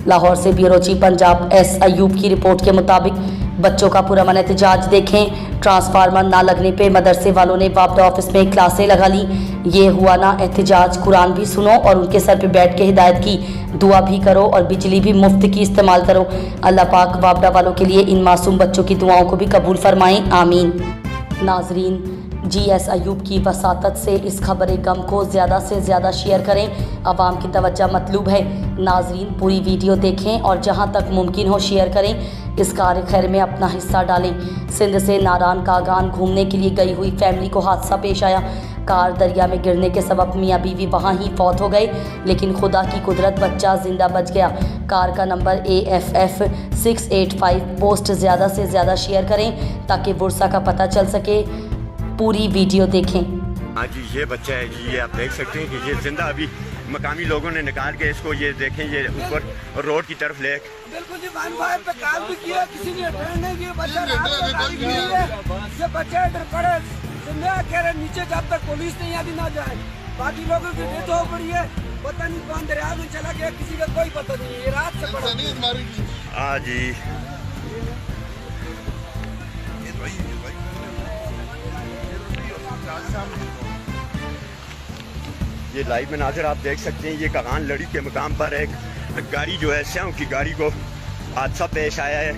लाहौर से bureau chief Punjab S Ayub की report के मुताबिक बच्चों का पुरअमन एहतजाज देखें। ट्रांसफार्मर ना लगने पे मदरसे वालों ने वापडा ऑफिस में क्लासें लगा ली। ये हुआ ना एहतजाज, कुरान भी सुनो और उनके सर पे बैठ के हिदायत की, दुआ भी करो और बिजली भी मुफ्त की इस्तेमाल करो। अल्लाह पाक वापडा वालों के लिए इन मासूम बच्चों की दुआओं को भी कबूल फरमाएं, आमीन। नाजरीन, GS अयूब की वसातत से इस खबर गम को ज़्यादा से ज़्यादा शेयर करें। आवाम की तवज्जो मतलूब है। नाजरीन, पूरी वीडियो देखें और जहां तक मुमकिन हो शेयर करें। इस कार खैर में अपना हिस्सा डालें। सिंध से नारान कागान घूमने के लिए गई हुई फैमिली को हादसा पेश आया। कार दरिया में गिरने के सबब मियाँ बीवी वहाँ ही फौत हो गए, लेकिन खुदा की कुदरत बच्चा जिंदा बच गया। कार का नंबर AFF 685। पोस्ट ज़्यादा से ज़्यादा शेयर करें ताकि बुरसा का पता चल सके। पूरी वीडियो देखें। हाँ जी, ये बच्चा है जी, ये आप देख सकते हैं कि ये जिंदा अभी मकामी लोगों ने निकाल के इसको, ये देखें, ये ऊपर रोड की तरफ ले बिल्कुल जी, पे काम भी किया, किसी ने अटेंड नहीं किया। बच्चा रात में गाड़ी गिरी है, ये बच्चा इधर पड़े कह रहे नीचे जब तक पुलिस नहीं आती ना जाए। बाकी लोगों की डेथ हो पड़ी है, पता नहीं कौन दरिया में चला गया, किसी का कोई पता नहीं है। ये रात से पड़ा। हाँ जी, ये लाइव मनाज़र आप देख सकते हैं। ये कागान लड़ी के मकाम पर एक गाड़ी जो है, स्याह की गाड़ी को हादसा पेश आया है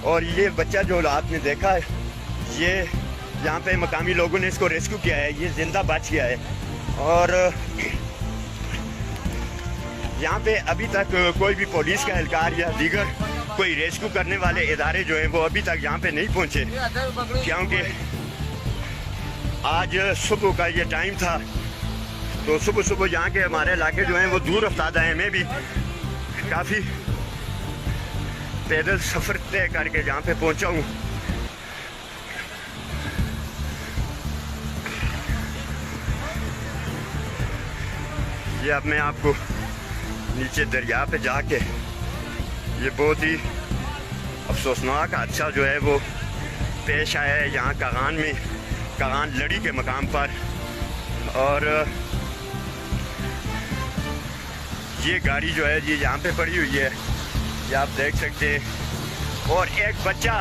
और ये बच्चा जो आपने देखा है, ये यहाँ पे मकामी लोगों ने इसको रेस्क्यू किया है, ये जिंदा बच गया है। और यहाँ पे अभी तक कोई भी पुलिस का एहलकार या दीगर कोई रेस्क्यू करने वाले इदारे जो हैं वो अभी तक यहाँ पे नहीं पहुँचे, क्योंकि आज सुबह का ये टाइम था। तो सुबह सुबह यहाँ के हमारे इलाके जो हैं वो दूर अफ्तादा हैं। मैं भी काफ़ी पैदल सफ़र तय करके यहाँ पे पहुँचा हूँ। ये अब मैं आपको नीचे दरिया पे जाके, ये बहुत ही अफसोसनाक हादसा जो है वो पेश आया है यहाँ कागान में, कागान लड़ी के मकाम पर। और ये गाड़ी जो है ये यहाँ पे पड़ी हुई है, ये आप देख सकते हैं। और एक बच्चा,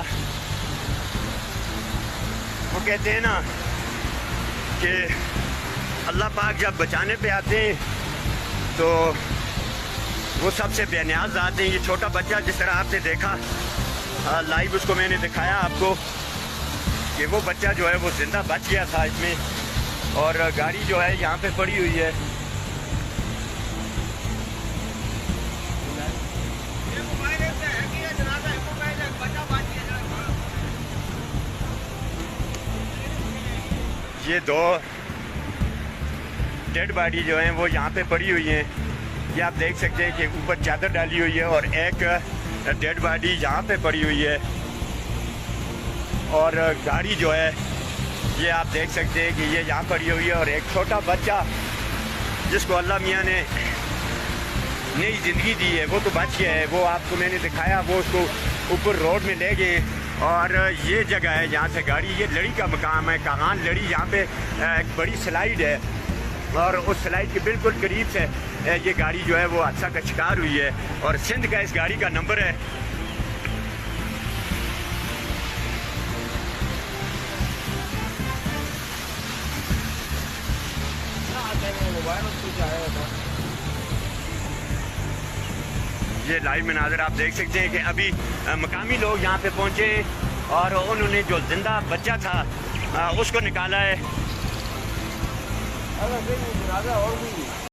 वो कहते हैं ना कि अल्लाह पाक जब बचाने पे आते हैं तो वो सबसे बेनियाज आते हैं। ये छोटा बच्चा जिस तरह आपने देखा लाइव, उसको मैंने दिखाया आपको कि वो बच्चा जो है वो जिंदा बच गया था इसमें। और गाड़ी जो है यहाँ पे पड़ी हुई है। ये दो डेड बॉडी जो हैं वो यहाँ पे पड़ी हुई हैं। ये आप देख सकते हैं कि ऊपर चादर डाली हुई है और एक डेड बॉडी यहाँ पे पड़ी हुई है। और गाड़ी जो है ये आप देख सकते हैं कि ये यहाँ पड़ी हुई है। और एक छोटा बच्चा जिसको अल्लाह मियाँ ने नई ज़िंदगी दी है वो तो बच गया है, वो आपको मैंने दिखाया, वो उसको ऊपर रोड में ले गए। और ये जगह है जहाँ से गाड़ी, ये लड़ी का मकाम है, कागान लड़ी। यहाँ पे एक बड़ी स्लाइड है और उस स्लाइड के बिल्कुल करीब से ये गाड़ी जो है वो हादसा का शिकार हुई है। और सिंध का इस गाड़ी का नंबर है। ये लाइव मनाज़र आप देख सकते हैं कि अभी मकामी लोग यहाँ पे पहुँचे और उन्होंने जो जिंदा बच्चा था उसको निकाला है।